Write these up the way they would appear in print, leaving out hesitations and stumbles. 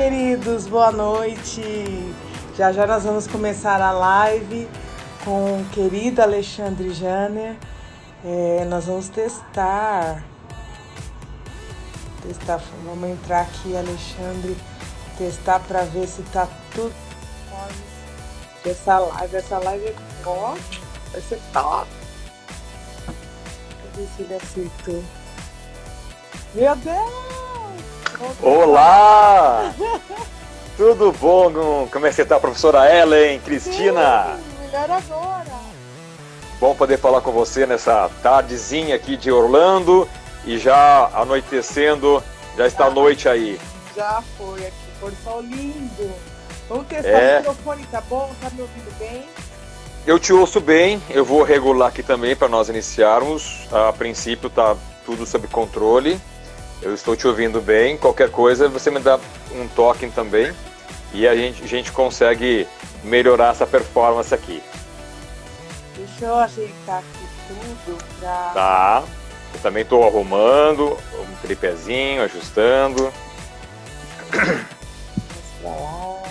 queridos, boa noite. Já já nós vamos começar a live com o querido Alexandre Janer. Nós vamos testar. Vamos entrar aqui, Alexandre, testar para ver se tá tudo. Essa live ó, vai ser top. Deixa eu ver se ele aceitou. Meu Deus! Olá! Tudo bom? Como é que você tá, professora Ellen, Cristina? Sim, melhor agora. Bom poder falar com você nessa tardezinha aqui de Orlando e já anoitecendo, já está a noite aí. Já foi aqui, pôr sol lindo. Vamos testar o microfone, tá bom? Tá me ouvindo bem? Eu te ouço bem, eu vou regular aqui também para nós iniciarmos. A princípio tá tudo sob controle. Eu estou te ouvindo bem. Qualquer coisa, você me dá um toque também. E a gente consegue melhorar essa performance aqui. Deixa eu ajeitar aqui tudo pra... Tá. Eu também estou arrumando um tripézinho, ajustando. Vamos pra lá.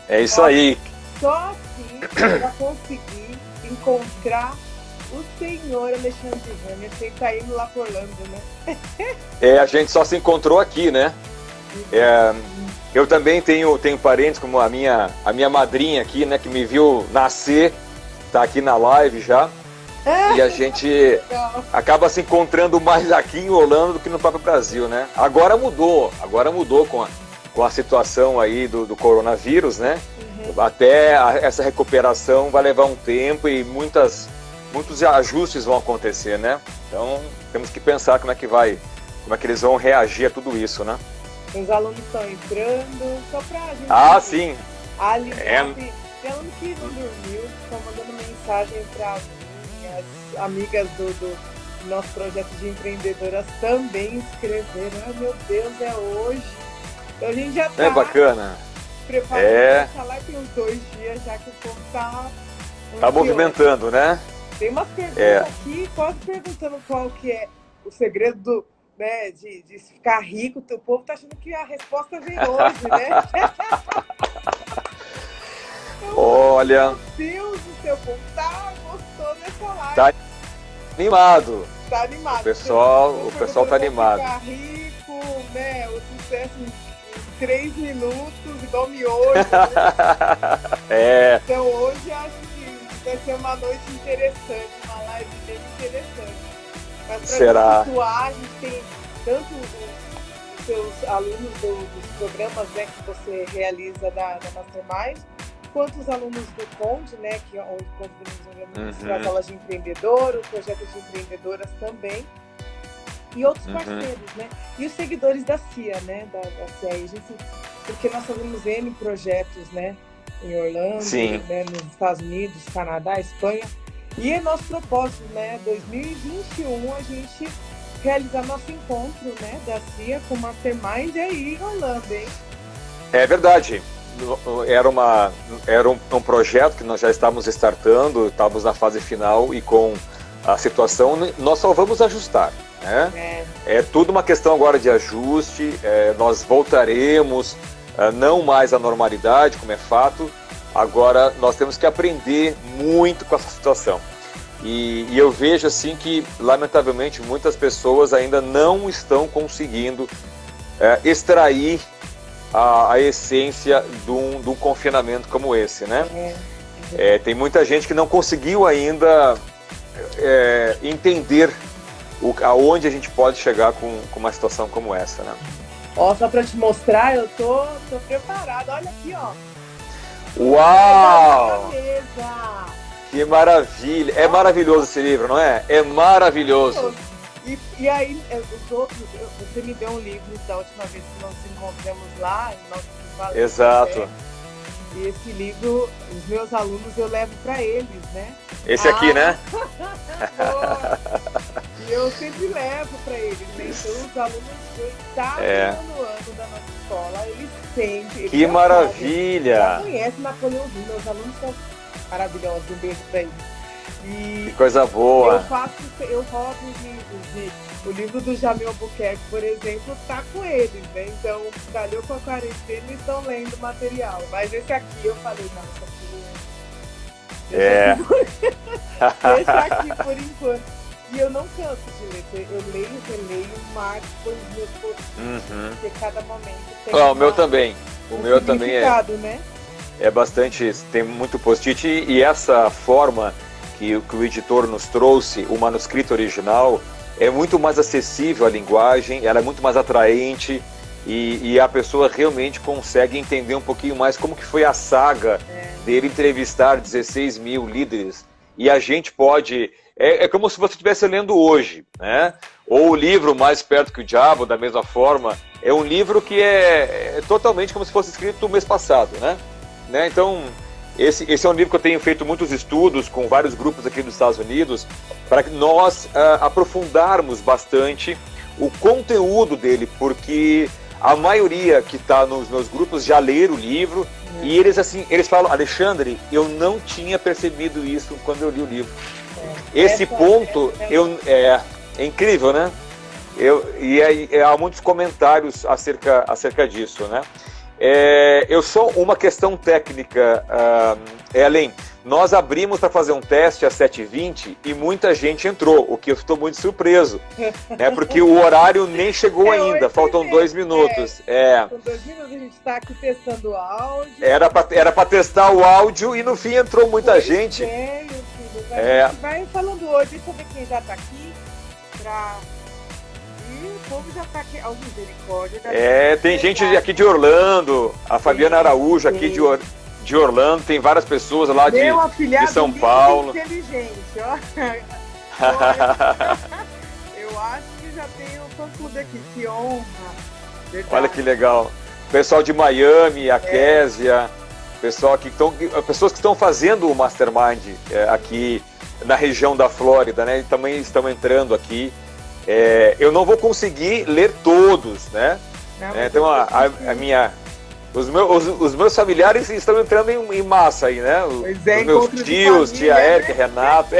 É isso aí. Só assim eu já consegui encontrar o senhor Alexandre Janer, sem estar indo lá por Orlando, né? A gente só se encontrou aqui, né? Eu também tenho parentes, como a minha madrinha aqui, né? Que me viu nascer, tá aqui na live já. E a gente acaba se encontrando mais aqui em Orlando do que no próprio Brasil, né? Agora mudou com a situação aí do coronavírus, né? Até essa recuperação vai levar um tempo e muitos ajustes vão acontecer, né? Então temos que pensar como é que eles vão reagir a tudo isso, né? Os alunos estão entrando, só pra gente... Sim! Tem aluno que não dormiu, estão mandando mensagem para minhas amigas do nosso projeto de empreendedoras também escreveram. Ai, meu Deus, é hoje. Então a gente já tá... É bacana. Preparando essa live, tem uns 2 dias já que o povo tá movimentando, né? Tem umas perguntas aqui, quase perguntando qual que é o segredo né, de ficar rico. O povo tá achando que a resposta vem hoje, né? Olha... Meu Deus do céu, o povo gostou dessa live. Tá animado. Tá animado. O pessoal tá animado. Ficar rico, né? O sucesso em 3 minutos, igual miojo. Né? Então hoje acho que vai ser uma noite interessante, uma live bem interessante. Mas para situar, a gente tem tanto os seus alunos dos programas, né, que você realiza da Mastermind, quanto os alunos do Conde, né, que onde ministra as aulas de empreendedor, o projeto de empreendedoras também. E outros parceiros, né? E os seguidores da CIA, né? Da CIA Agency, porque nós fazemos N projetos, né? Em Orlando, né? Nos Estados Unidos, Canadá, Espanha. E é nosso propósito, né? 2021, a gente realizar nosso encontro, né? Da CIA com Mastermind aí em Orlando, hein? É verdade. Era um projeto que nós já estávamos startando, estávamos na fase final e com a situação, nós só vamos ajustar. É tudo uma questão agora de ajuste, nós voltaremos, não mais à normalidade, como é fato, agora nós temos que aprender muito com essa situação. E eu vejo assim que, lamentavelmente, muitas pessoas ainda não estão conseguindo extrair a essência de um confinamento como esse, né? Tem muita gente que não conseguiu ainda entender aonde a gente pode chegar com uma situação como essa, né? Ó, só pra te mostrar, eu tô preparada. Olha aqui, ó. Uau! Que maravilha! É maravilhoso esse livro, não é? É maravilhoso. E aí, os outros, você me deu um livro da última vez que nós nos encontramos lá, em nosso Vale. Exato. E esse livro, os meus alunos, eu levo pra eles, né? Esse aqui, né? E eu sempre levo para eles, né? Então os alunos do oitavo ano da nossa escola, eles sempre... Que maravilha! Já conhecem Napoleãozinho, meus alunos são maravilhosos, um beijo para eles. Que coisa boa. Eu roubo os livros. O livro do Jamil Albuquerque, por exemplo, tá com eles, né? Então, calhou com a quarentena e estão lendo material. Mas esse aqui eu falei, não, Deixa aqui por enquanto. E eu não canso de ler. Eu leio, releio, marco os meus post-its. Porque cada momento tem o meu também. O meu também né? É bastante, tem muito post-it. E essa forma que o editor nos trouxe, o manuscrito original, é muito mais acessível à linguagem, ela é muito mais atraente e a pessoa realmente consegue entender um pouquinho mais como que foi a saga dele entrevistar 16 mil líderes. E a gente pode... É como se você estivesse lendo hoje, né? Ou o livro Mais Perto que o Diabo, da mesma forma. É um livro que é totalmente como se fosse escrito no mês passado, né? Então, esse é um livro que eu tenho feito muitos estudos com vários grupos aqui dos Estados Unidos para que nós aprofundarmos bastante o conteúdo dele, porque a maioria que está nos meus grupos já leram o livro e eles falam, Alexandre, eu não tinha percebido isso quando eu li o livro. Esse ponto é incrível, né? Há muitos comentários acerca disso, né? Eu só uma questão técnica, Ellen. Nós abrimos para fazer um teste às 7h20 e muita gente entrou, o que eu estou muito surpreso, né? Porque o horário nem chegou ainda, faltam 2 minutos. Com 2 minutos a gente está aqui testando o áudio. Era para testar o áudio e no fim entrou muita gente. A gente vai falando hoje, deixa eu ver quem já está aqui. O povo já está aqui, ao misericórdia. Tem gente aqui de Orlando, a Fabiana Araújo aqui de Orlando, tem várias pessoas lá de São Paulo. Inteligente, ó. Eu acho que já tem um fã-clube aqui, que honra. Verdade. Olha que legal. Pessoal de Miami, a Késia, pessoas que estão fazendo o Mastermind aqui na região da Flórida, né? E também estão entrando aqui. Eu não vou conseguir ler todos, né? Então os meus familiares estão entrando em massa aí, né? Os meus tios, tia Érica, Renato.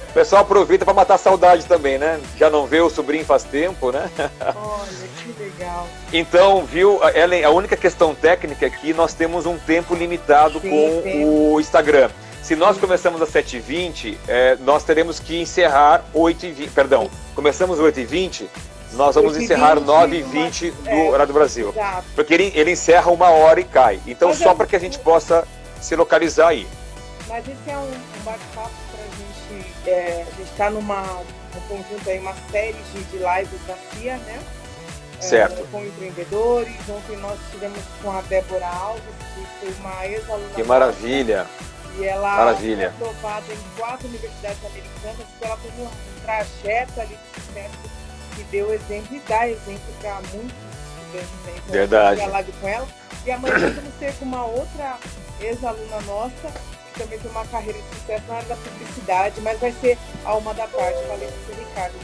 O pessoal aproveita para matar a saudade também, né? Já não vê o sobrinho faz tempo, né? Olha, que legal. Então, viu, Ellen, a única questão técnica é que nós temos um tempo limitado com o Instagram. Se nós começamos às 7h20, nós teremos que encerrar 8h20. Perdão, começamos às 8h20, nós vamos encerrar 9h20 do horário do Brasil. Exato. Porque ele encerra 1 hora e cai. Então, só para que a gente possa se localizar aí. Mas esse é um bate-papo para a gente. A gente está no conjunto aí, uma série de lives da CIA, né? Certo. Com empreendedores. Ontem nós estivemos com a Débora Alves, que foi uma ex-aluna. Que maravilha! E ela foi aprovada em 4 universidades americanas, porque ela teve um trajeto ali de sucesso que deu exemplo e dá exemplo para muitos estudantes. Então, verdade. Eu live com ela. E amanhã nós vamos ter com uma outra ex-aluna nossa, que também tem uma carreira de sucesso na área da publicidade, mas vai ser a 1h da tarde, com a Letícia Ricardo.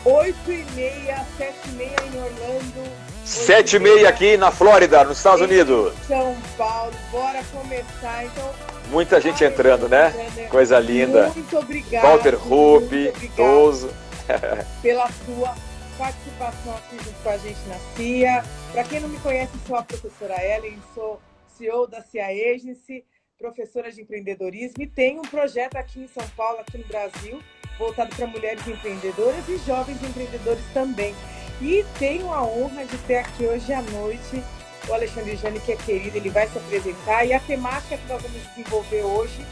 8h30, 7h30 em Orlando. 7h30 aqui na Flórida, nos Estados Unidos. São Paulo, bora começar. Então, muita gente entrando, né? Coisa linda. Muito obrigado. Walter Rupp, Toso. Pela sua participação aqui junto com a gente na CIA. Para quem não me conhece, sou a professora Ellen, sou CEO da CIA Agency, professora de empreendedorismo e tenho um projeto aqui em São Paulo, aqui no Brasil, voltado para mulheres empreendedoras e jovens empreendedores também. E tenho a honra de ter aqui hoje à noite o Alexandre Jane, que é querido, ele vai se apresentar. E a temática que nós vamos desenvolver hoje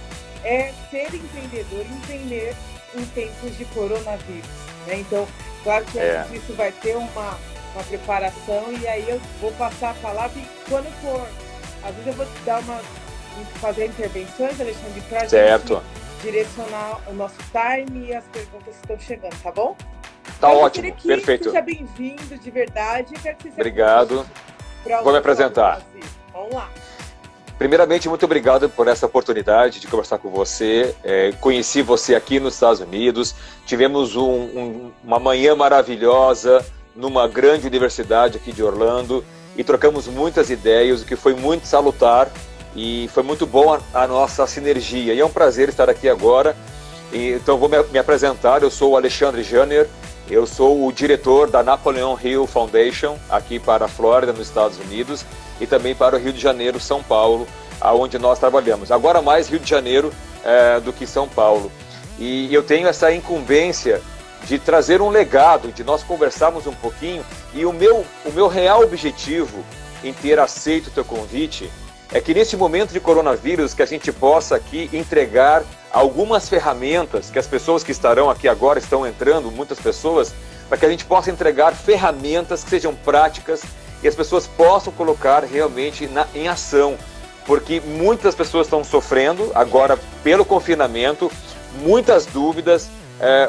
é ser empreendedor, empreender em tempos de coronavírus. Né? Então, claro que antes disso vai ter uma preparação e aí eu vou passar a palavra e quando for, às vezes eu vou fazer intervenções, Alexandre, para a gente direcionar o nosso time e as perguntas que estão chegando, tá bom? Tá ótimo, perfeito. Seja bem-vindo, de verdade. Eu quero que você obrigado. Vou me apresentar. Vamos lá. Primeiramente, muito obrigado por essa oportunidade de conversar com você. Conheci você aqui nos Estados Unidos. Tivemos uma manhã maravilhosa numa grande universidade aqui de Orlando e trocamos muitas ideias, o que foi muito salutar. e foi muito bom a nossa sinergia. E é um prazer estar aqui agora. Então vou me apresentar. Eu sou o Alexandre Janer, eu sou o diretor da Napoleon Hill Foundation, aqui para a Flórida, nos Estados Unidos, e também para o Rio de Janeiro, São Paulo, aonde nós trabalhamos. Agora mais Rio de Janeiro do que São Paulo. E eu tenho essa incumbência de trazer um legado, de nós conversarmos um pouquinho, e o meu real objetivo em ter aceito o teu convite é que nesse momento de coronavírus que a gente possa aqui entregar algumas ferramentas que as pessoas que estarão aqui agora estão entrando, muitas pessoas, para que a gente possa entregar ferramentas que sejam práticas e as pessoas possam colocar realmente em ação, porque muitas pessoas estão sofrendo agora pelo confinamento, muitas dúvidas,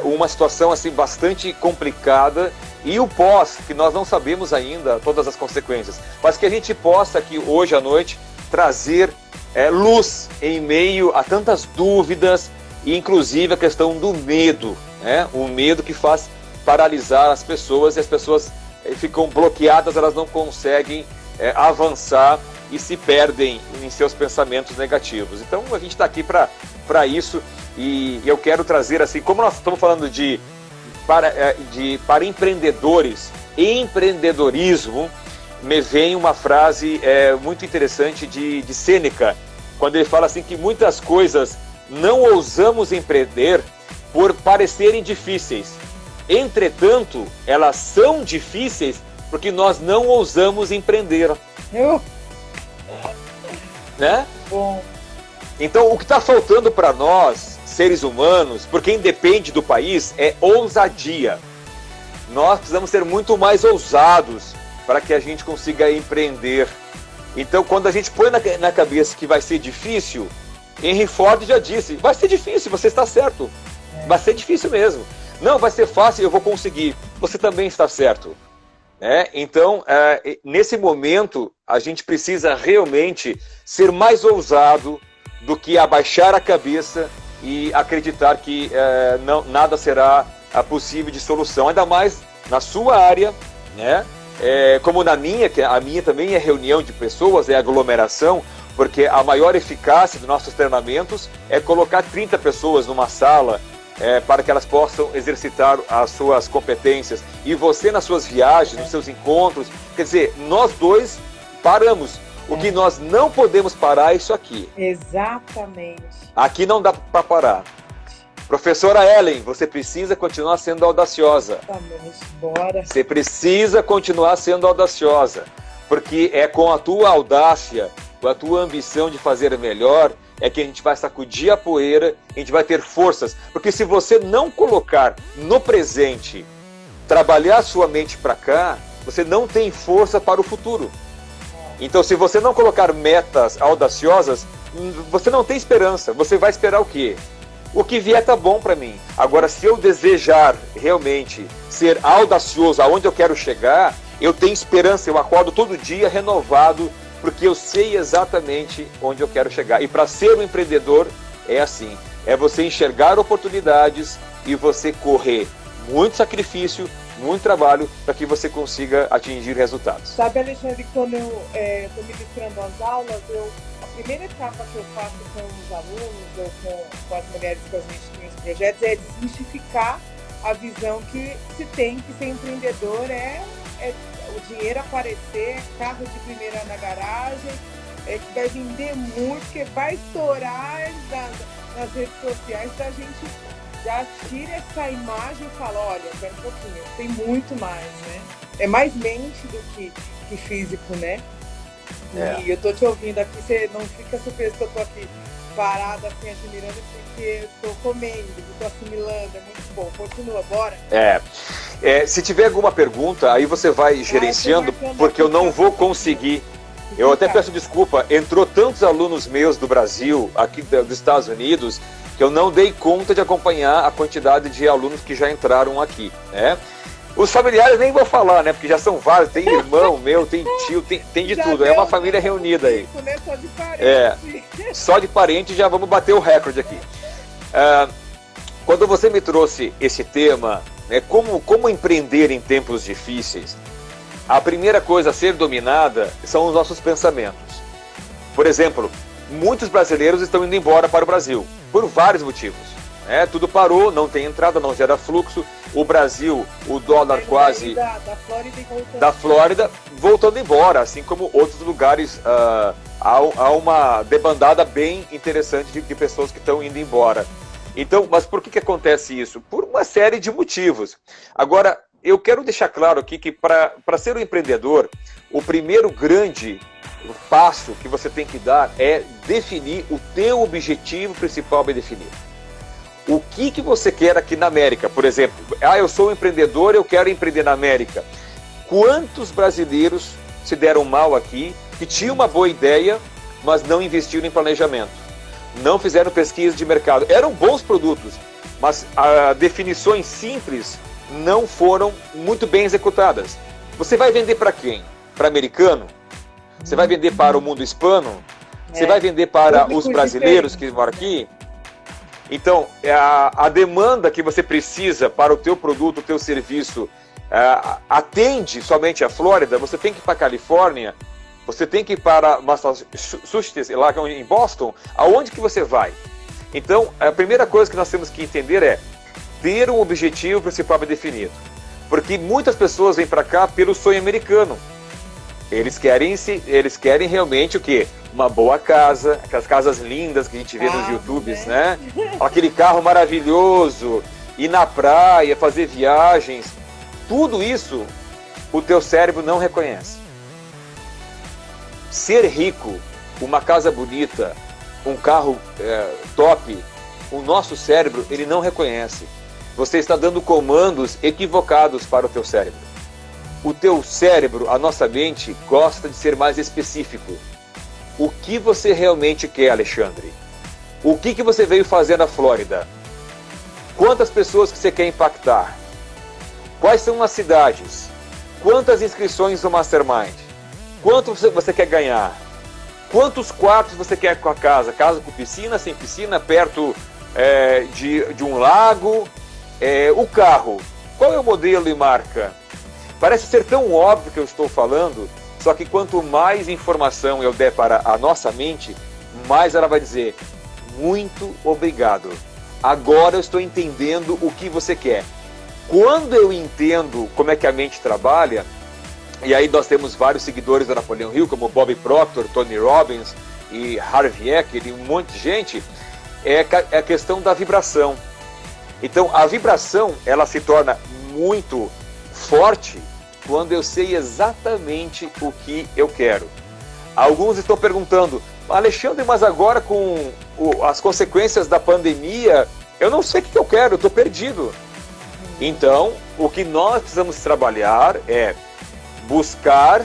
uma situação assim bastante complicada, e o pós, que nós não sabemos ainda todas as consequências, mas que a gente possa aqui hoje à noite trazer luz em meio a tantas dúvidas, e inclusive a questão do medo, né? O medo que faz paralisar as pessoas, e as pessoas ficam bloqueadas, elas não conseguem avançar e se perdem em seus pensamentos negativos. Então a gente está aqui para isso, e eu quero trazer, assim, como nós estamos falando para empreendedores, empreendedorismo, me vem uma frase muito interessante de Sêneca, quando ele fala assim que muitas coisas não ousamos empreender por parecerem difíceis. Entretanto, elas são difíceis porque nós não ousamos empreender. Né? Bom. Então, o que está faltando para nós, seres humanos, por quem depende do país, é ousadia. Nós precisamos ser muito mais ousados para que a gente consiga empreender. Então, quando a gente põe na cabeça que vai ser difícil, Henry Ford já disse, vai ser difícil, você está certo. Vai ser difícil mesmo. Não, vai ser fácil, eu vou conseguir. Você também está certo. Então, nesse momento, a gente precisa realmente ser mais ousado do que abaixar a cabeça e acreditar que nada será possível de solução. Ainda mais na sua área, né? Como na minha, que a minha também é reunião de pessoas, é aglomeração, porque a maior eficácia dos nossos treinamentos é colocar 30 pessoas numa sala para que elas possam exercitar as suas competências. E você nas suas viagens, nos seus encontros, quer dizer, nós dois paramos. O que nós não podemos parar é isso aqui. Exatamente. Aqui não dá para parar. Professora Ellen, você precisa continuar sendo audaciosa. Vamos, bora. Você precisa continuar sendo audaciosa, porque é com a tua audácia, com a tua ambição de fazer melhor, é que a gente vai sacudir a poeira, a gente vai ter forças. Porque se você não colocar no presente, trabalhar sua mente para cá, você não tem força para o futuro. Então, se você não colocar metas audaciosas, você não tem esperança. Você vai esperar o quê? O que vier tá bom para mim. Agora, se eu desejar realmente ser audacioso aonde eu quero chegar, eu tenho esperança, eu acordo todo dia renovado, porque eu sei exatamente onde eu quero chegar. E para ser um empreendedor, é assim, é você enxergar oportunidades e você correr muito sacrifício, muito trabalho, para que você consiga atingir resultados. Sabe, Alexandre, quando eu estou ministrando as aulas, a primeira etapa que eu faço com os alunos ou com as mulheres que a gente tem os projetos é desmistificar a visão que se tem que ser empreendedor é o dinheiro aparecer, carro de primeira na garagem, que vai vender muito, que vai estourar nas redes sociais, da gente já tira essa imagem e fala, olha, espera um pouquinho, tem muito mais, né? É mais mente do que físico, né? E eu tô te ouvindo aqui, você não fica surpreso que eu tô aqui parada, assim, admirando, porque eu tô comendo, tô assimilando, é muito bom. Continua, bora? Se tiver alguma pergunta, aí você vai gerenciando, porque eu não vou conseguir. Eu até peço desculpa, entrou tantos alunos meus do Brasil, aqui dos Estados Unidos, que eu não dei conta de acompanhar a quantidade de alunos que já entraram aqui, né? Os familiares nem vou falar, né? Porque já são vários, tem irmão meu, tem tio, tem de tudo. É uma família reunida aí. Né? Só de parente. Só de parente já vamos bater o recorde aqui. Quando você me trouxe esse tema, né, como empreender em tempos difíceis, a primeira coisa a ser dominada são os nossos pensamentos. Por exemplo, muitos brasileiros estão indo embora para o Brasil, por vários motivos. Tudo parou, não tem entrada, não gera fluxo. O Brasil, o dólar quase da Flórida voltando embora, assim como outros lugares. Há uma debandada bem interessante de pessoas que estão indo embora. Então, mas por que acontece isso? Por uma série de motivos. Agora, eu quero deixar claro aqui que para ser um empreendedor, o primeiro grande passo que você tem que dar é definir o teu objetivo principal bem definido. O que você quer aqui na América, por exemplo? Eu sou um empreendedor, eu quero empreender na América. Quantos brasileiros se deram mal aqui, que tinham uma boa ideia, mas não investiram em planejamento? Não fizeram pesquisa de mercado. Eram bons produtos, mas definições simples não foram muito bem executadas. Você vai vender para quem? Para americano? Você vai vender para o mundo hispano? Você vai vender para os brasileiros que moram aqui? Então, a demanda que você precisa para o teu produto, o teu serviço, atende somente a Flórida. Você tem que ir para a Califórnia, você tem que ir para Massachusetts, lá em Boston. Aonde que você vai? Então, a primeira coisa que nós temos que entender é ter um objetivo principal bem definido. Porque muitas pessoas vêm para cá pelo sonho americano. Eles querem realmente o quê? Uma boa casa, aquelas casas lindas que a gente vê nos YouTubes, né? Aquele carro maravilhoso, ir na praia, fazer viagens. Tudo isso o teu cérebro não reconhece. Ser rico, uma casa bonita, um carro top, o nosso cérebro ele não reconhece. Você está dando comandos equivocados para o teu cérebro. O teu cérebro, a nossa mente, gosta de ser mais específico. O que você realmente quer, Alexandre? O que você veio fazer na Flórida? Quantas pessoas que você quer impactar? Quais são as cidades? Quantas inscrições no Mastermind? Quanto você quer ganhar? Quantos quartos você quer com a casa? Casa com piscina, sem piscina, perto de um lago? O carro, qual é o modelo e marca? Parece ser tão óbvio que eu estou falando, só que quanto mais informação eu der para a nossa mente, mais ela vai dizer, muito obrigado. Agora eu estou entendendo o que você quer. Quando eu entendo como é que a mente trabalha, e aí nós temos vários seguidores do Napoleão Hill, como Bob Proctor, Tony Robbins e Harvey Eker e um monte de gente, é a questão da vibração. Então a vibração ela se torna muito forte quando eu sei exatamente o que eu quero. Alguns estão perguntando, Alexandre, mas agora com as consequências da pandemia, eu não sei o que eu quero, eu estou perdido. Então, o que nós precisamos trabalhar é buscar,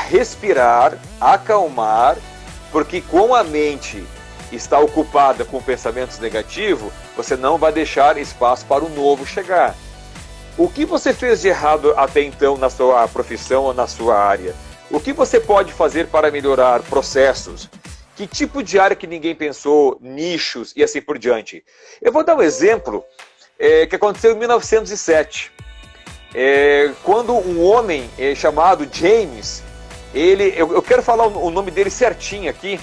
respirar, acalmar, porque com a mente está ocupada com pensamentos negativos, você não vai deixar espaço para o novo chegar. O que você fez de errado até então na sua profissão ou na sua área? O que você pode fazer para melhorar processos? Que tipo de área que ninguém pensou, nichos e assim por diante? Eu vou dar um exemplo que aconteceu em 1907. Quando um homem chamado James, eu quero falar o nome dele certinho aqui,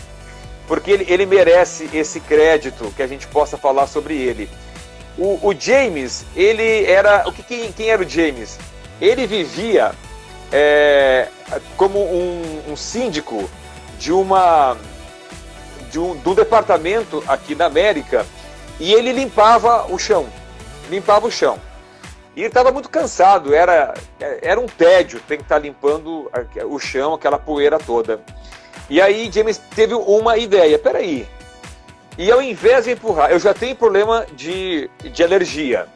porque ele merece esse crédito que a gente possa falar sobre ele. O James, ele era... Quem era o James? Ele vivia como um síndico de um departamento aqui na América, e ele limpava o chão. E ele estava muito cansado, era um tédio ter que estar limpando o chão, aquela poeira toda. E aí James teve uma ideia, peraí, e ao invés de empurrar, eu já tenho problema de alergia,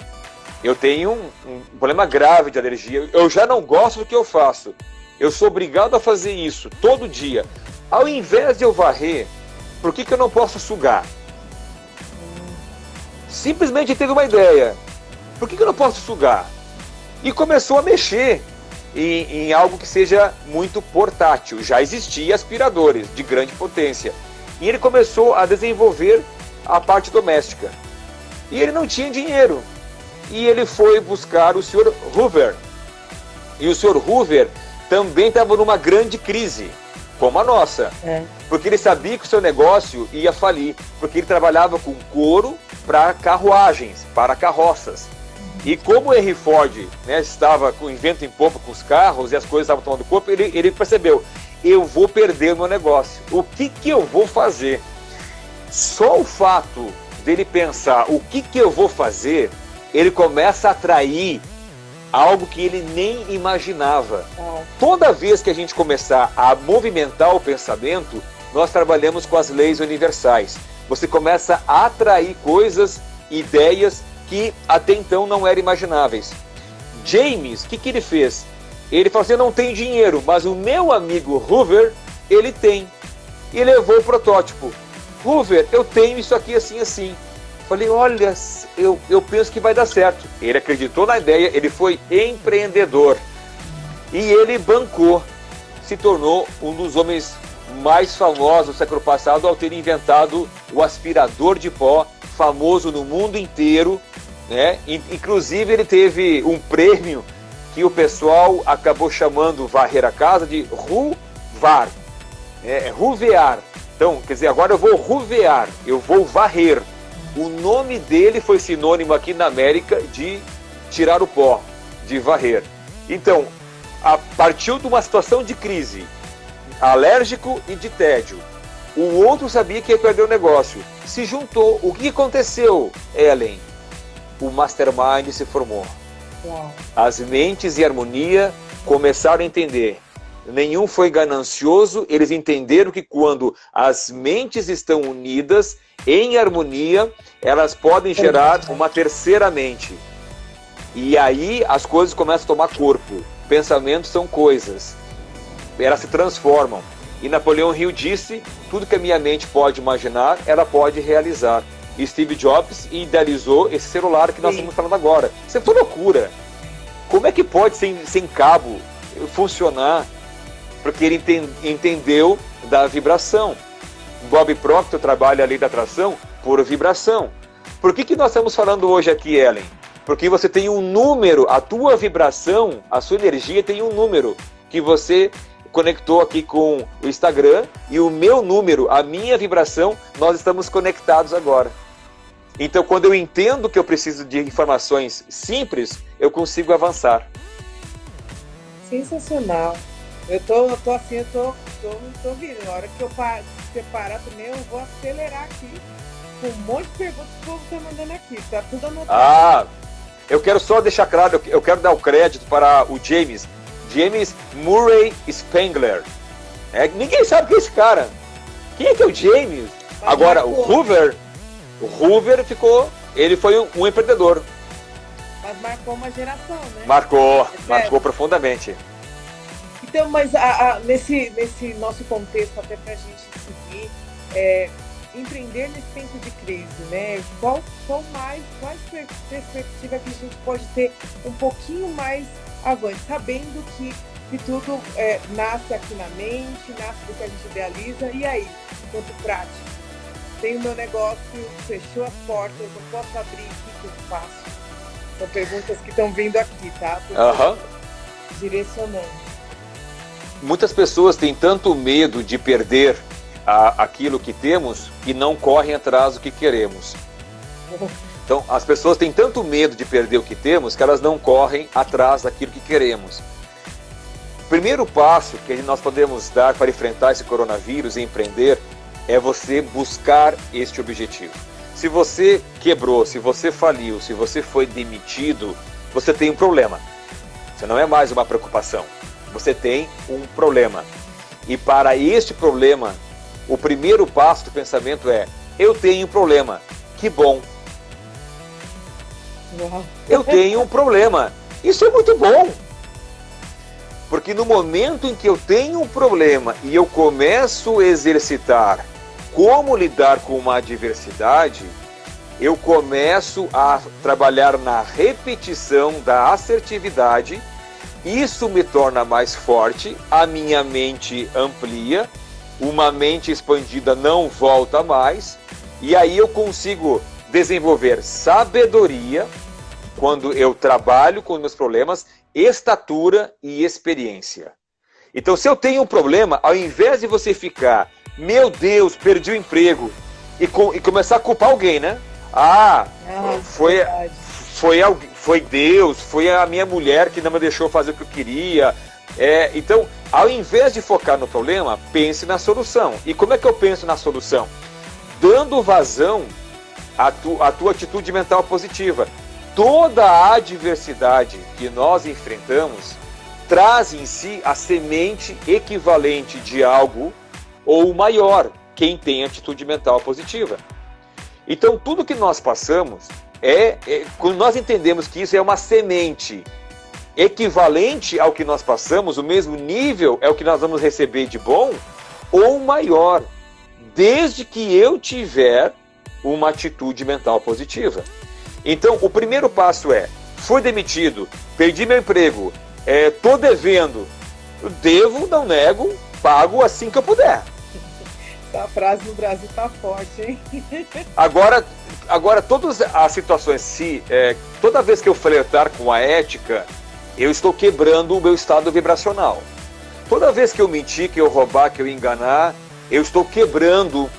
eu tenho um problema grave de alergia, eu já não gosto do que eu faço, eu sou obrigado a fazer isso todo dia. Ao invés de eu varrer, por que eu não posso sugar? Simplesmente teve uma ideia, por que eu não posso sugar? E começou a mexer em algo que seja muito portátil. Já existia aspiradores de grande potência. E ele começou a desenvolver a parte doméstica. E ele não tinha dinheiro. E ele foi buscar o Sr. Hoover. E o Sr. Hoover também estava numa grande crise, como a nossa. Porque ele sabia que o seu negócio ia falir, porque ele trabalhava com couro para carruagens, para carroças. E como o Henry Ford, né, estava com vento em popa com os carros e as coisas estavam tomando corpo, ele percebeu, eu vou perder o meu negócio. O que eu vou fazer? Só o fato dele pensar o que eu vou fazer, ele começa a atrair algo que ele nem imaginava. Toda vez que a gente começar a movimentar o pensamento, nós trabalhamos com as leis universais. Você começa a atrair coisas, ideias que até então não eram imagináveis. James, o que ele fez? Ele falou assim, eu não tenho dinheiro, mas o meu amigo Hoover, ele tem. E levou o protótipo. Hoover, eu tenho isso aqui assim, assim. Falei, olha, eu penso que vai dar certo. Ele acreditou na ideia, ele foi empreendedor. E ele bancou, se tornou um dos homens mais famosos do século passado ao ter inventado o aspirador de pó, famoso no mundo inteiro, né? Inclusive ele teve um prêmio que o pessoal acabou chamando varrer a casa de ruvar, ruvear. Então, quer dizer, agora eu vou ruvear, eu vou varrer. O nome dele foi sinônimo aqui na América de tirar o pó, de varrer. Então, partiu de uma situação de crise, alérgico e de tédio. O outro sabia que ia perder o negócio. Se juntou. O que aconteceu, Ellen? O Mastermind se formou. As mentes em harmonia começaram a entender. Nenhum foi ganancioso, eles entenderam que quando as mentes estão unidas, em harmonia, elas podem gerar uma terceira mente. E aí as coisas começam a tomar corpo. Pensamentos são coisas. Elas se transformam. E Napoleão Hill disse, tudo que a minha mente pode imaginar, ela pode realizar. E Steve Jobs idealizou esse celular que nós estamos falando agora. Isso é toda loucura. Como é que pode, sem cabo, funcionar? Porque ele entendeu da vibração. Bob Proctor trabalha a lei da atração por vibração. Por que nós estamos falando hoje aqui, Ellen? Porque você tem um número, a tua vibração, a sua energia tem um número que você conectou aqui com o Instagram e o meu número, a minha vibração, nós estamos conectados agora. Então, quando eu entendo que eu preciso de informações simples, eu consigo avançar. Sensacional. Eu tô ouvindo. Na hora que eu separar também, eu vou acelerar aqui com um monte de perguntas que o povo tá mandando aqui. Tá tudo anotado. Eu quero só deixar claro, eu quero dar o crédito para o James Murray Spangler. Ninguém sabe quem é esse cara. Quem é que é o James? Mas agora, marcou. O Hoover ele foi um empreendedor. Mas marcou uma geração, né? Marcou profundamente. Então, mas nesse nosso contexto, até para a gente seguir, empreender nesse tempo de crise, né? Qual perspectiva que a gente pode ter um pouquinho mais avante, sabendo que tudo nasce aqui na mente, nasce do que a gente idealiza, e aí, quanto prático? Tenho meu negócio, fechou as portas, eu posso abrir, o que eu faço? São perguntas que estão vindo aqui, tá? Direcionando. Muitas pessoas têm tanto medo de perder aquilo que temos e não correm atrás do que queremos. Então, as pessoas têm tanto medo de perder o que temos que elas não correm atrás daquilo que queremos. O primeiro passo que nós podemos dar para enfrentar esse coronavírus e empreender é você buscar este objetivo. Se você quebrou, se você faliu, se você foi demitido, você tem um problema. Você não é mais uma preocupação. Você tem um problema. E para este problema, o primeiro passo do pensamento é: eu tenho um problema. Que bom. Eu tenho um problema. Isso é muito bom. Porque no momento em que eu tenho um problema e eu começo a exercitar como lidar com uma adversidade, eu começo a trabalhar na repetição da assertividade. Isso me torna mais forte, a minha mente amplia, uma mente expandida não volta mais, e aí eu consigo desenvolver sabedoria quando eu trabalho com meus problemas, estatura e experiência. Então, se eu tenho um problema, ao invés de você ficar meu Deus, perdi o emprego, e começar a culpar alguém, né? Foi Deus, foi a minha mulher que não me deixou fazer o que eu queria. Então, ao invés de focar no problema, pense na solução. E como é que eu penso na solução? Dando vazão à tua atitude mental positiva. Toda a adversidade que nós enfrentamos traz em si a semente equivalente de algo ou maior, quem tem atitude mental positiva. Então, tudo que nós passamos, quando nós entendemos que isso é uma semente equivalente ao que nós passamos, o mesmo nível é o que nós vamos receber de bom, ou maior, desde que eu tiver uma atitude mental positiva. Então, o primeiro passo fui demitido, perdi meu emprego, estou devendo, devo, não nego, pago assim que eu puder. Essa frase no Brasil tá forte, hein? Agora todas as situações, toda vez que eu flertar com a ética, eu estou quebrando o meu estado vibracional. Toda vez que eu mentir, que eu roubar, que eu enganar, eu estou quebrando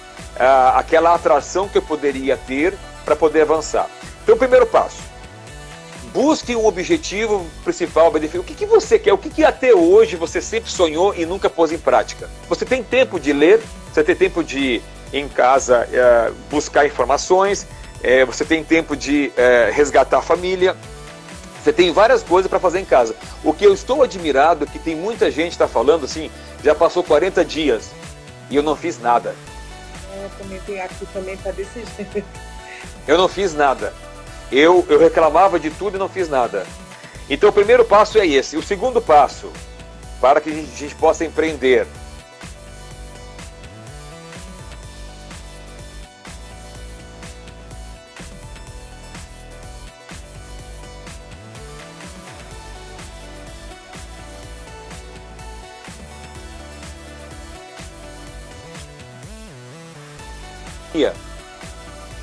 aquela atração que eu poderia ter para poder avançar. Então, o primeiro passo, busque um objetivo principal, o que você quer, o que até hoje você sempre sonhou e nunca pôs em prática. Você tem tempo de ler, você tem tempo de, em casa, buscar informações, você tem tempo de resgatar a família, você tem várias coisas para fazer em casa. O que eu estou admirado é que tem muita gente que está falando assim, já passou 40 dias e eu não fiz nada. Aqui também tá desse jeito. Eu não fiz nada. Eu reclamava de tudo e não fiz nada. Então o primeiro passo é esse. O segundo passo, para que a gente possa empreender.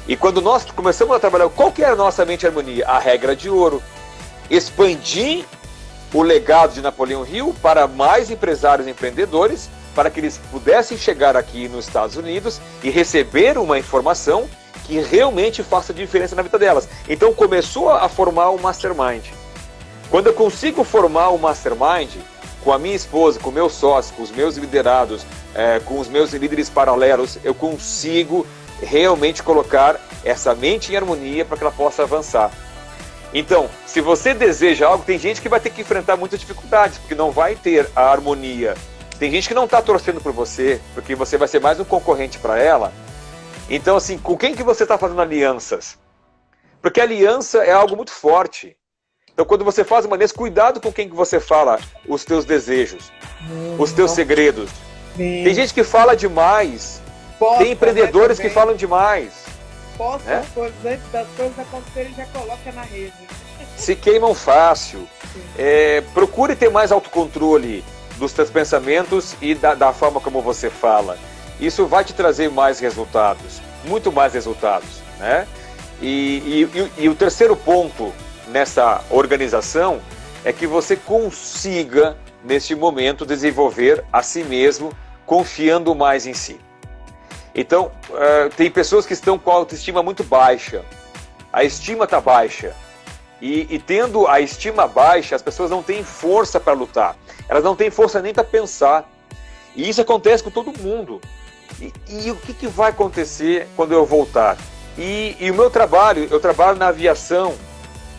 E quando nós começamos a trabalhar, qual que é a nossa mente harmonia? A regra de ouro. Expandir o legado de Napoleão Hill para mais empresários e empreendedores, para que eles pudessem chegar aqui nos Estados Unidos e receber uma informação que realmente faça diferença na vida delas. Então começou a formar um mastermind. Quando eu consigo formar um mastermind, com a minha esposa, com meus sócios, com os meus liderados, com os meus líderes paralelos, eu consigo realmente colocar essa mente em harmonia para que ela possa avançar. Então, se você deseja algo, tem gente que vai ter que enfrentar muitas dificuldades, porque não vai ter a harmonia. Tem gente que não está torcendo por você, porque você vai ser mais um concorrente para ela. Então, assim, com quem que você está fazendo alianças? Porque aliança é algo muito forte. Então, quando você faz uma aliança, cuidado com quem que você fala os teus desejos, os teus segredos. Tem gente que fala demais. Tem empreendedores que falam demais. Posta as coisas antes das coisas acontecerem, já coloca na rede. Se queimam fácil. Procure ter mais autocontrole dos seus pensamentos e da forma como você fala. Isso vai te trazer mais resultados, muito mais resultados, né? E o terceiro ponto nessa organização é que você consiga, neste momento, desenvolver a si mesmo, confiando mais em si. Então, tem pessoas que estão com a autoestima muito baixa, a estima está baixa, e tendo a estima baixa, as pessoas não têm força para lutar, elas não têm força nem para pensar, e isso acontece com todo mundo. E o que vai acontecer quando eu voltar? E o meu trabalho, eu trabalho na aviação,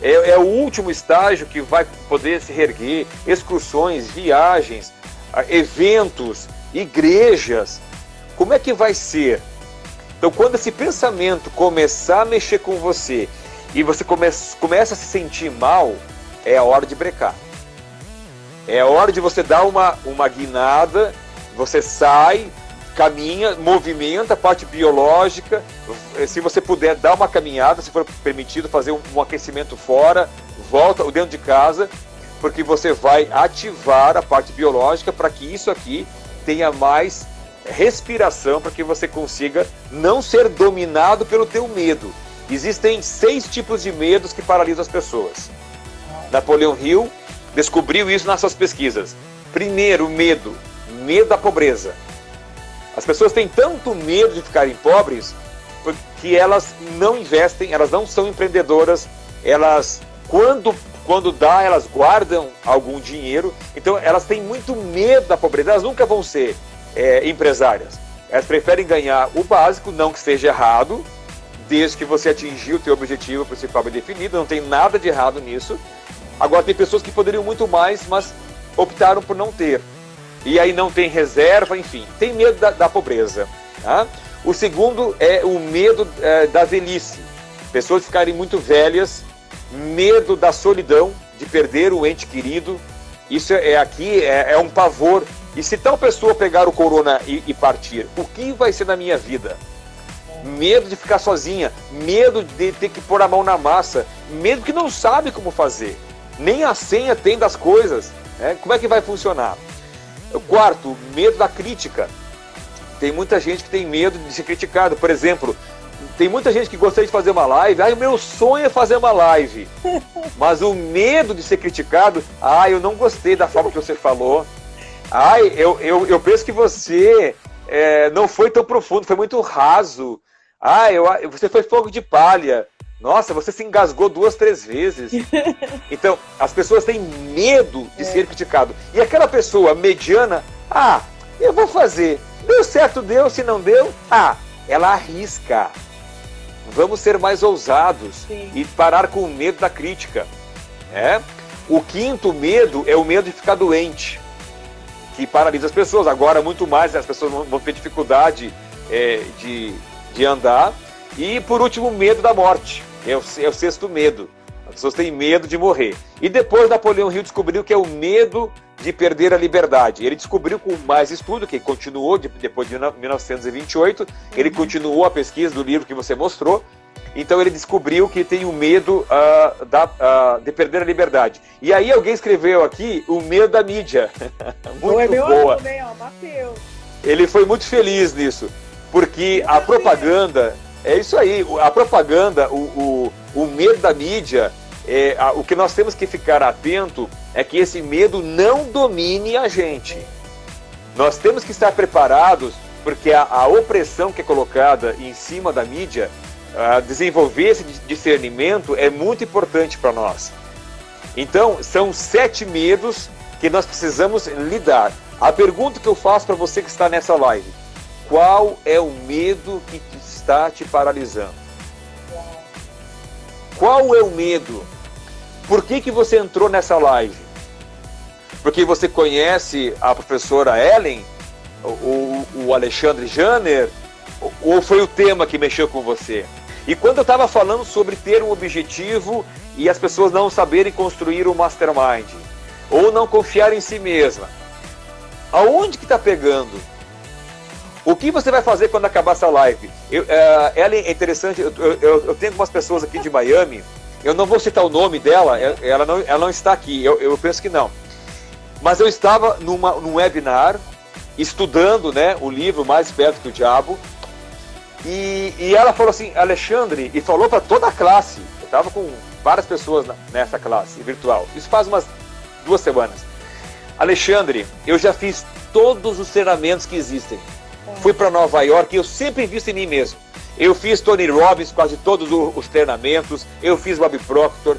é o último estágio que vai poder se reerguer, excursões, viagens, eventos, igrejas. Como é que vai ser? Então, quando esse pensamento começar a mexer com você e você começa a se sentir mal, é a hora de brecar. É a hora de você dar uma guinada, você sai, caminha, movimenta a parte biológica. Se você puder dar uma caminhada, se for permitido, fazer um aquecimento fora, volta dentro de casa, porque você vai ativar a parte biológica para que isso aqui tenha mais respiração, para que você consiga não ser dominado pelo teu medo. Existem 6 tipos de medos que paralisam as pessoas. Napoleão Hill descobriu isso nas suas pesquisas. Primeiro, medo da pobreza. As pessoas têm tanto medo de ficarem pobres que elas não investem, elas não são empreendedoras, elas, quando dá, elas guardam algum dinheiro, então elas têm muito medo da pobreza, elas nunca vão ser empresárias. Elas preferem ganhar o básico, não que esteja errado, desde que você atingiu o teu objetivo principal bem definido, não tem nada de errado nisso. Agora tem pessoas que poderiam muito mais, mas optaram por não ter. E aí não tem reserva, enfim, tem medo da pobreza. Tá? O segundo é o medo da velhice. Pessoas ficarem muito velhas, medo da solidão, de perder o ente querido. Isso é um pavor. E se tal pessoa pegar o corona e partir, o que vai ser na minha vida? Medo de ficar sozinha, medo de ter que pôr a mão na massa, medo que não sabe como fazer. Nem a senha tem das coisas. Né? Como é que vai funcionar? O quarto, medo da crítica. Tem muita gente que tem medo de ser criticado. Por exemplo, tem muita gente que gostaria de fazer uma live. O meu sonho é fazer uma live. Mas o medo de ser criticado, eu não gostei da forma que você falou. Eu penso que você não foi tão profundo, foi muito raso. Você foi fogo de palha. Nossa, você se engasgou 2, 3 vezes. Então, as pessoas têm medo de ser criticado. E aquela pessoa mediana, eu vou fazer. Deu certo, deu. Se não deu, ela arrisca. Vamos ser mais ousados. Sim. E parar com o medo da crítica. O quinto medo é o medo de ficar doente, que paralisa as pessoas. Agora, muito mais, as pessoas vão ter dificuldade de andar. E, por último, o medo da morte. É o sexto medo. As pessoas têm medo de morrer. E depois, Napoleão Hill descobriu que é o medo de perder a liberdade. Ele descobriu com mais estudo, que continuou depois de 1928, ele continuou a pesquisa do livro que você mostrou. Então, ele descobriu que tem o medo de perder a liberdade. E aí, alguém escreveu aqui o medo da mídia. Muito boa. Também, Mateus. Ele foi muito feliz nisso, porque a propaganda... É isso aí, a propaganda, o medo da mídia, o que nós temos que ficar atento é que esse medo não domine a gente. Nós temos que estar preparados, porque a opressão que é colocada em cima da mídia, desenvolver esse discernimento é muito importante para nós. Então, são 7 medos que nós precisamos lidar. A pergunta que eu faço para você que está nessa live: qual é o medo que está te paralisando? Qual é o medo? Por que você entrou nessa live? Porque você conhece a professora Ellen? O Alexandre Janer? Ou foi o tema que mexeu com você? E quando eu estava falando sobre ter um objetivo e as pessoas não saberem construir um mastermind, ou não confiar em si mesma, aonde que está pegando? O que você vai fazer quando acabar essa live? Ela é interessante, eu tenho algumas pessoas aqui de Miami, eu não vou citar o nome dela, ela não está aqui, eu penso que não. Mas eu estava num webinar, estudando, né, o livro Mais Esperto que o Diabo, e ela falou assim, Alexandre, e falou para toda a classe, eu estava com várias pessoas nessa classe virtual, isso faz umas 2 semanas. Alexandre, eu já fiz todos os treinamentos que existem. Fui para Nova York e eu sempre invisto em mim mesmo. Eu fiz Tony Robbins, quase todos os treinamentos. Eu fiz Bob Proctor.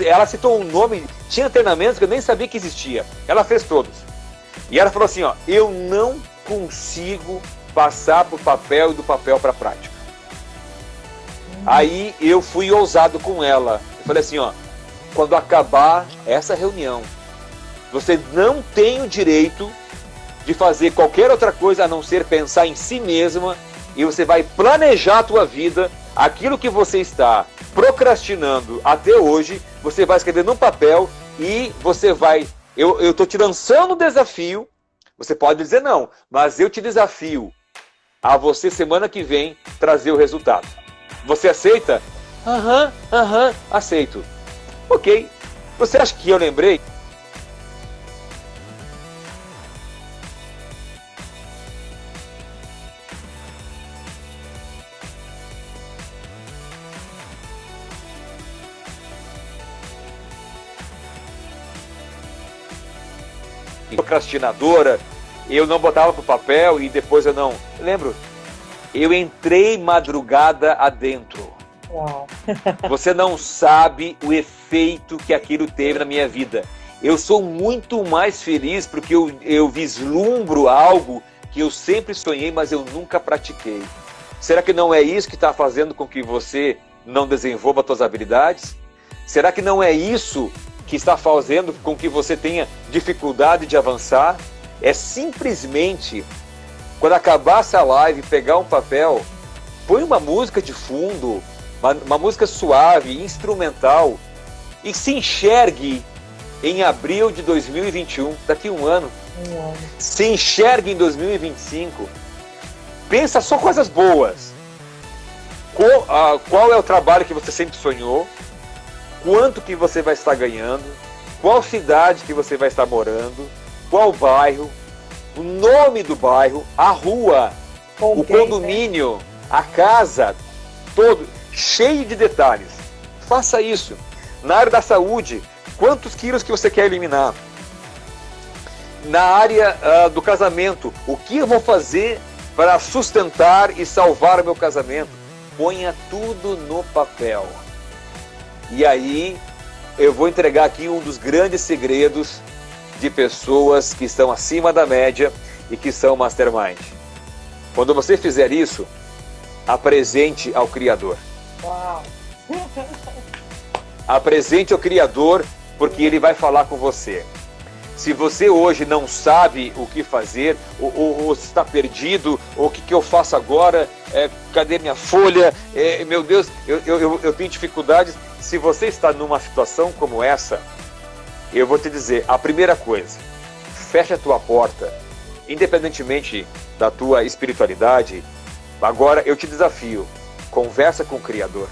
Ela citou um nome, tinha treinamentos que eu nem sabia que existia. Ela fez todos. E ela falou assim, eu não consigo passar para o papel e do papel para a prática. Aí eu fui ousado com ela. Eu falei assim, quando acabar essa reunião, você não tem o direito de fazer qualquer outra coisa a não ser pensar em si mesma, e você vai planejar a tua vida, aquilo que você está procrastinando até hoje, você vai escrever num papel e você vai... Eu estou te lançando um desafio, você pode dizer não, mas eu te desafio a você semana que vem trazer o resultado. Você aceita? Aceito. Ok. Você acha que eu lembrei? Procrastinadora, eu não botava pro papel e depois eu não... Lembro, eu entrei madrugada adentro. Uau. Você não sabe o efeito que aquilo teve na minha vida. Eu sou muito mais feliz porque eu vislumbro algo que eu sempre sonhei, mas eu nunca pratiquei. Será que não é isso que está fazendo com que você não desenvolva suas habilidades? Será que não é isso que está fazendo com que você tenha dificuldade de avançar? É simplesmente, quando acabar essa live, pegar um papel, põe uma música de fundo, uma música suave, instrumental, e se enxergue em abril de 2021, daqui a um ano. Se enxergue em 2025. Pensa só coisas boas. Qual é o trabalho que você sempre sonhou? Quanto que você vai estar ganhando? Qual cidade que você vai estar morando? Qual bairro? O nome do bairro, a rua, o condomínio, a casa, todo cheio de detalhes. Faça isso. Na área da saúde, quantos quilos que você quer eliminar? Na área do casamento, o que eu vou fazer para sustentar e salvar o meu casamento? Ponha tudo no papel. E aí, eu vou entregar aqui um dos grandes segredos de pessoas que estão acima da média e que são mastermind. Quando você fizer isso, apresente ao Criador. Uau. Apresente ao Criador, porque Ele vai falar com você. Se você hoje não sabe o que fazer, ou está perdido, ou o que eu faço agora, cadê minha folha, meu Deus, eu tenho dificuldades. Se você está numa situação como essa, eu vou te dizer, a primeira coisa, fecha a tua porta, independentemente da tua espiritualidade. Agora eu te desafio, conversa com o Criador.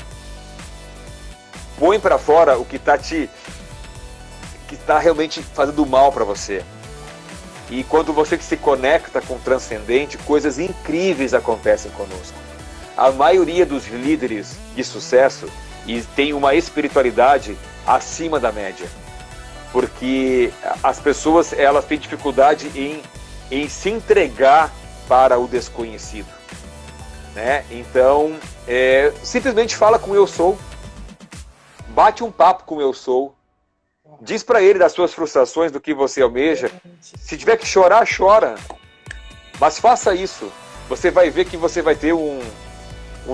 Põe para fora o que está realmente fazendo mal para você. E quando você se conecta com o transcendente, coisas incríveis acontecem conosco. A maioria dos líderes de sucesso tem uma espiritualidade acima da média, porque as pessoas elas têm dificuldade em se entregar para o desconhecido, né? Então, simplesmente fala com o eu sou, bate um papo com o eu sou, diz para ele das suas frustrações, do que você almeja. Se tiver que chorar, chora, mas faça isso. Você vai ver que você vai ter um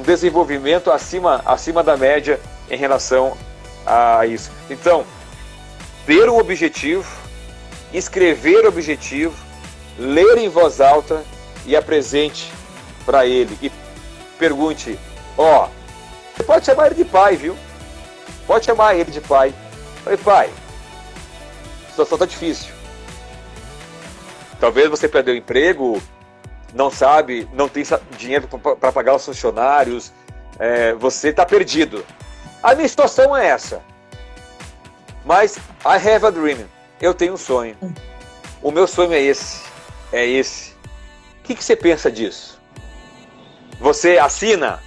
desenvolvimento acima da média em relação a isso. Então, ter um objetivo, escrever o objetivo, ler em voz alta e apresente para ele. E pergunte, você pode chamar ele de pai, viu? Pode chamar ele de pai. Oi, pai, a situação está difícil. Talvez você perdeu o emprego, não sabe, não tem dinheiro para pagar os funcionários, você está perdido. A minha situação é essa. Mas I have a dream. Eu tenho um sonho. O meu sonho é esse. O que você pensa disso? Você assina?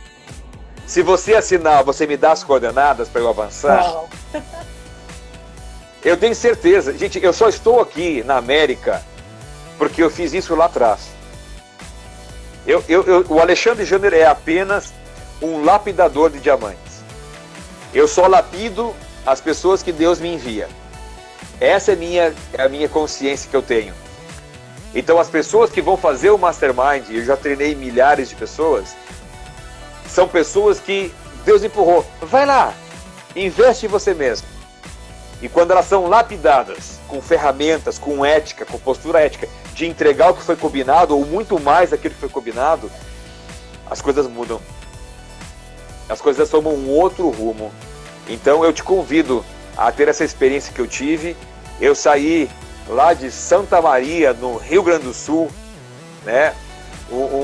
Se você assinar, você me dá as coordenadas para eu avançar? Uau. Eu tenho certeza. Gente, eu só estou aqui na América porque eu fiz isso lá atrás. O Alexandre Jâner é apenas um lapidador de diamantes. Eu só lapido as pessoas que Deus me envia. Essa é a minha consciência que eu tenho. Então as pessoas que vão fazer o Mastermind, eu já treinei milhares de pessoas, são pessoas que Deus empurrou. Vai lá, investe em você mesmo. E quando elas são lapidadas, com ferramentas, com ética, com postura ética, de entregar o que foi combinado, ou muito mais daquilo que foi combinado, as coisas mudam. As coisas tomam um outro rumo. Então eu te convido a ter essa experiência que eu tive. Eu saí lá de Santa Maria, no Rio Grande do Sul, né?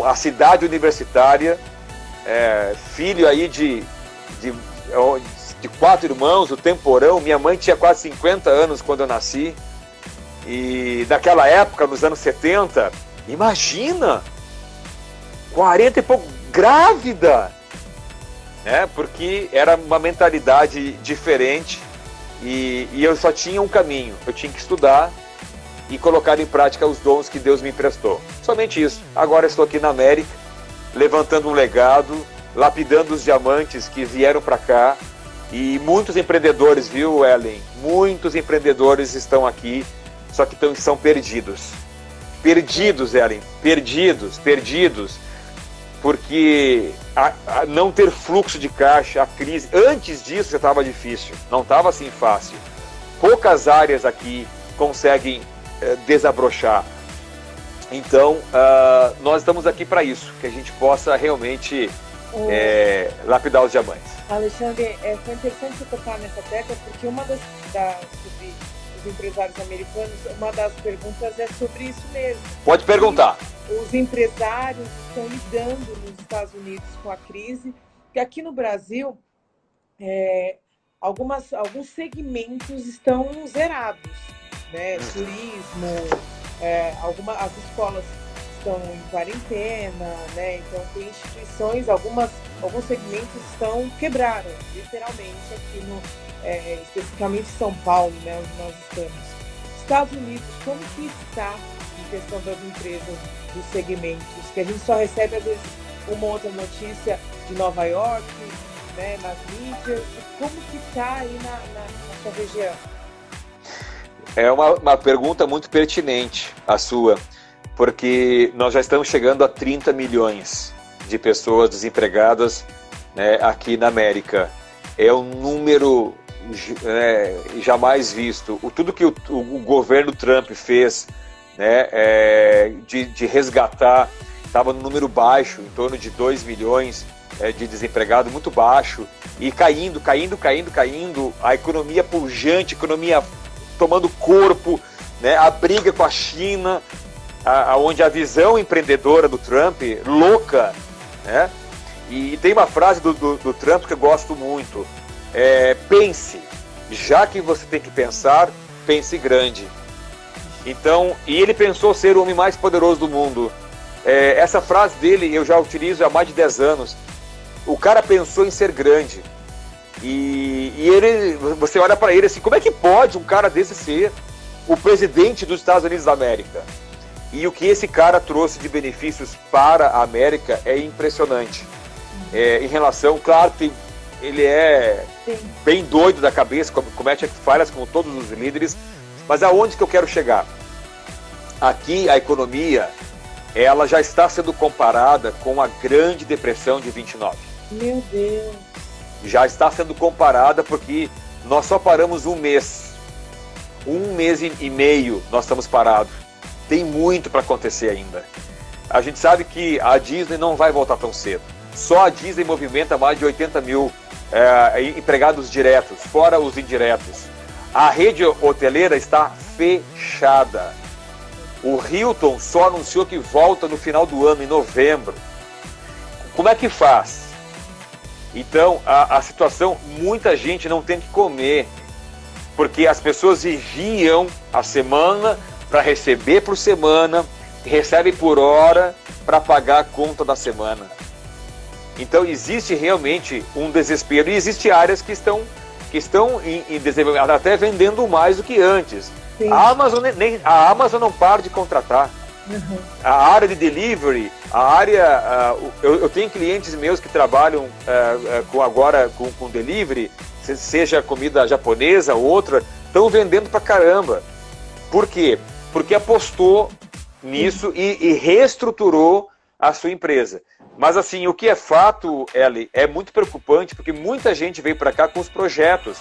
A cidade universitária, filho aí de 4 irmãos, o temporão. Minha mãe tinha quase 50 anos quando eu nasci. E naquela época, nos anos 70, imagina, 40 e pouco, grávida, porque era uma mentalidade diferente. E eu só tinha um caminho, eu tinha que estudar, e colocar em prática os dons que Deus me emprestou. Somente isso. Agora estou aqui na América, levantando um legado, lapidando os diamantes que vieram para cá, e muitos empreendedores, viu, Ellen? Muitos empreendedores estão aqui, só que são perdidos. Perdidos, Ellen, perdidos, porque não ter fluxo de caixa, a crise, antes disso já estava difícil, não estava assim fácil. Poucas áreas aqui conseguem desabrochar. Então, nós estamos aqui para isso, que a gente possa realmente lapidar os diamantes. Alexandre, foi interessante você tocar nessa tecla, porque uma sobre os empresários americanos, uma das perguntas é sobre isso mesmo. Pode perguntar. Os empresários estão lidando nos Estados Unidos com a crise, que aqui no Brasil, alguns segmentos estão zerados, né? Turismo, as escolas estão em quarentena, né? Então tem instituições, alguns segmentos quebraram, literalmente, aqui especificamente São Paulo, né, onde nós estamos. Estados Unidos, como que está em questão das empresas, dos segmentos, que a gente só recebe, às vezes, uma outra notícia de Nova York, né, nas mídias, como que está aí na sua região? É uma pergunta muito pertinente a sua, porque nós já estamos chegando a 30 milhões de pessoas desempregadas, né, aqui na América. É um número jamais visto. Tudo que o governo Trump fez, né, de resgatar, estava no número baixo, em torno de 2 milhões de desempregados, muito baixo, e caindo, a economia pujante, a economia tomando corpo, né, a briga com a China, onde a visão empreendedora do Trump, louca, né? E tem uma frase do Trump que eu gosto muito, pense, já que você tem que pensar, pense grande. Então, e ele pensou ser o homem mais poderoso do mundo. Essa frase dele eu já utilizo há mais de 10 anos. O cara pensou em ser grande. E você olha para ele assim, como é que pode um cara desse ser o presidente dos Estados Unidos da América? E o que esse cara trouxe de benefícios para a América é impressionante. Em relação, claro, ele é bem doido da cabeça, comete falhas como todos os líderes, mas aonde que eu quero chegar? Aqui a economia, ela já está sendo comparada com a Grande Depressão de 29. Meu Deus! Já está sendo comparada porque nós só paramos um mês e meio nós estamos parados. Tem muito para acontecer ainda. A gente sabe que a Disney não vai voltar tão cedo. Só a Disney movimenta mais de 80 mil empregados diretos, fora os indiretos. A rede hoteleira está fechada. O Hilton só anunciou que volta no final do ano, em novembro. Como é que faz? Então, a situação, muita gente não tem que comer, porque as pessoas vigiam a semana para receber por semana, recebe por hora para pagar a conta da semana. Então existe realmente um desespero, e existem áreas que estão em desenvolvimento, até vendendo mais do que antes. A Amazon não para de contratar. Uhum. A área de delivery, eu tenho clientes meus que trabalham com delivery, seja comida japonesa ou outra, estão vendendo pra caramba. Por quê? Porque apostou nisso e reestruturou a sua empresa. Mas assim, o que é fato, Ellie, é muito preocupante, porque muita gente veio para cá com os projetos.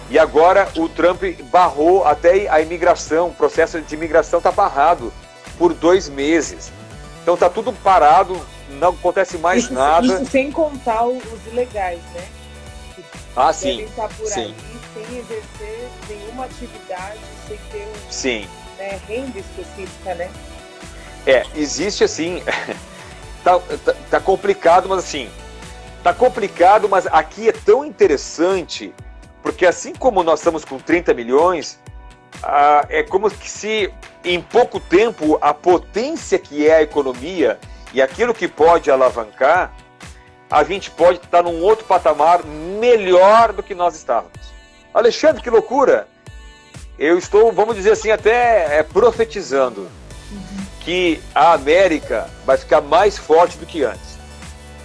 E agora o Trump barrou até a imigração, o processo de imigração está barrado por 2 meses. Então está tudo parado, não acontece mais nada. Isso sem contar os ilegais, né? Que sim. Estar por sim. aí sem exercer nenhuma atividade, sem ter sim. Renda específica, né? Existe assim... Tá complicado, mas assim... Tá complicado, mas aqui é tão interessante, porque assim como nós estamos com 30 milhões, é como se em pouco tempo a potência que é a economia e aquilo que pode alavancar, a gente pode estar num outro patamar melhor do que nós estávamos. Alexandre, que loucura! eu estou, vamos dizer assim, até profetizando que a América vai ficar mais forte do que antes.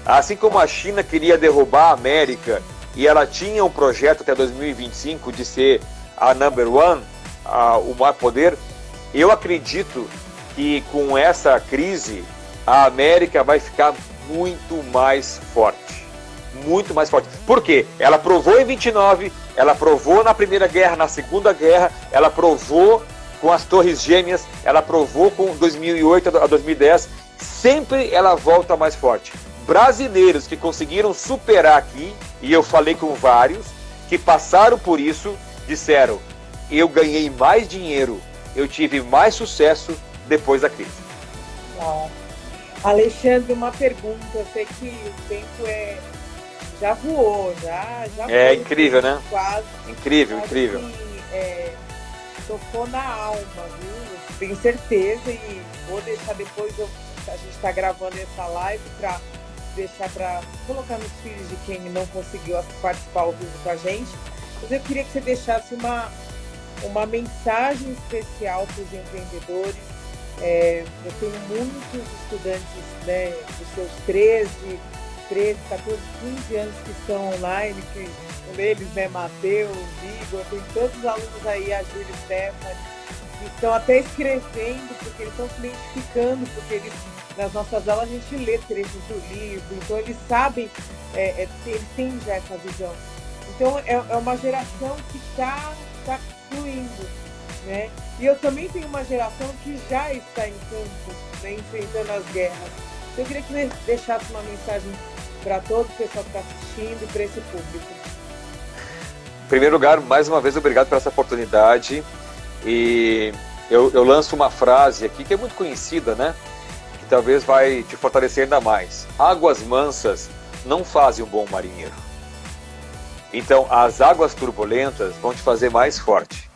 Assim como a China queria derrubar a América e ela tinha um projeto até 2025 de ser a number one, o maior poder, eu acredito que com essa crise a América vai ficar muito mais forte. Muito mais forte. Por quê? Ela provou em 29, ela provou na Primeira Guerra, na Segunda Guerra, ela provou com as Torres Gêmeas, ela provou com 2008 a 2010, sempre ela volta mais forte. Brasileiros que conseguiram superar aqui, e eu falei com vários, que passaram por isso, disseram, eu ganhei mais dinheiro, eu tive mais sucesso depois da crise. Alexandre, uma pergunta, eu sei que o tempo já voou, já é incrível, né? Quase. Incrível. Assim, tocou na alma, viu? Eu tenho certeza e vou deixar depois, a gente está gravando essa live para deixar para colocar nos filhos de quem não conseguiu participar ao vivo com a gente. Mas eu queria que você deixasse uma mensagem especial para os empreendedores. Eu tenho muitos estudantes, né, dos seus 13, 14, 15 anos que estão online, que um deles, né, Matheus, Igor, tem tantos alunos aí, a Júlia e Stephanie, que estão até escrevendo, porque eles estão se identificando, porque nas nossas aulas a gente lê trechos do livro, então eles sabem, eles têm já essa visão. Então é uma geração que está fluindo, né? E eu também tenho uma geração que já está em campo, né, enfrentando as guerras. Eu queria que você deixasse uma mensagem para todo o pessoal que está assistindo e para esse público. Em primeiro lugar, mais uma vez, obrigado por essa oportunidade. E eu lanço uma frase aqui que é muito conhecida, né? Que talvez vai te fortalecer ainda mais. Águas mansas não fazem um bom marinheiro. Então, as águas turbulentas vão te fazer mais forte.